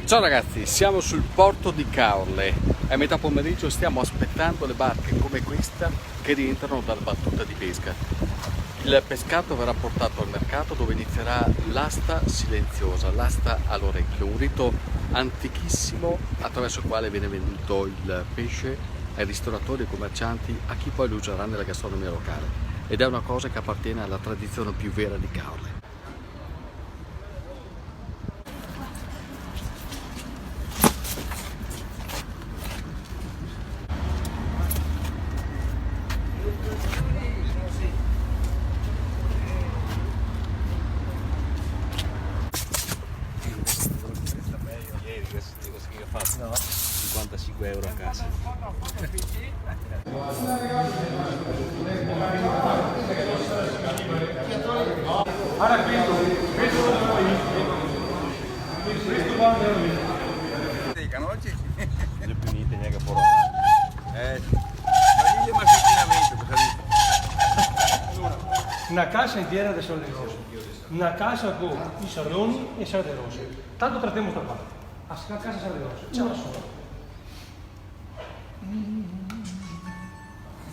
Ciao ragazzi, siamo sul porto di Caorle. A metà pomeriggio stiamo aspettando le barche come questa che rientrano dalla battuta di pesca. Il pescato verrà portato al mercato dove inizierà l'asta silenziosa, l'asta all'orecchio, un rito antichissimo attraverso il quale viene venduto il pesce ai ristoratori e commercianti, a chi poi lo userà nella gastronomia locale. Ed è una cosa che appartiene alla tradizione più vera di Caorle. No, 55 euro a casa. Ahora questo guarda Dicono oggi Le più niente neanche fuori. ma lì è marginamento, cosa dici? una casa intera di sarde rosse, una casa con i sardoni e sarde rosse. Tanto trattiamo sta parte. A casa sarde rosse, c'è una sola.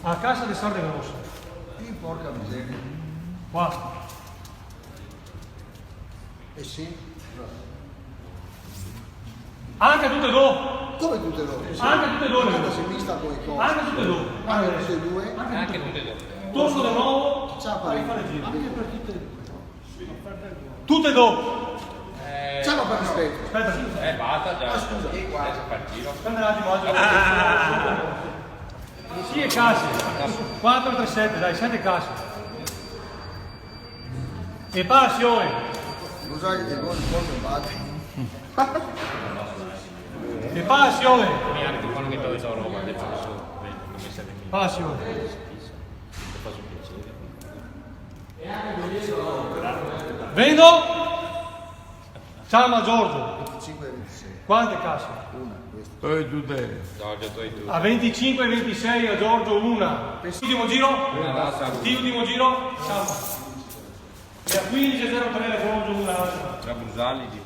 A casa di sarde rosse. Porca miseria. Qua. Eh sì. Anche tutte e due. Come tutte e due? Anche tutte e due. Guarda, si è vista poi cosa. Anche tutte e due. Anche tutte e due? Anche tutte e due. Torno di nuovo. Ciao, Fai fare il giro. anche per tutte e due. Tutte e due. Ciao per rispetto. Aspetta. Basta già. Ah, scusa. Adesso fa il giro. Aspetta un attimo. Sì, e case. 4, 3, 7, dai, 7 case. E passione. Lo sai che buon batte. E passione. Mi hanno detto che dove sono Roma, detto che sono come siete qui. Passione. Ti faccio piacere. Vendo? Ciao Giorgio. 25 e 26. Quante case? Una, questa. Giorgio, tu e tu. A 25 e 26 a Giorgio una. Ultimo giro? Sì, ultimo giro? Ciao. E a 15 e 03 a Giorgio una. Tra Brusali di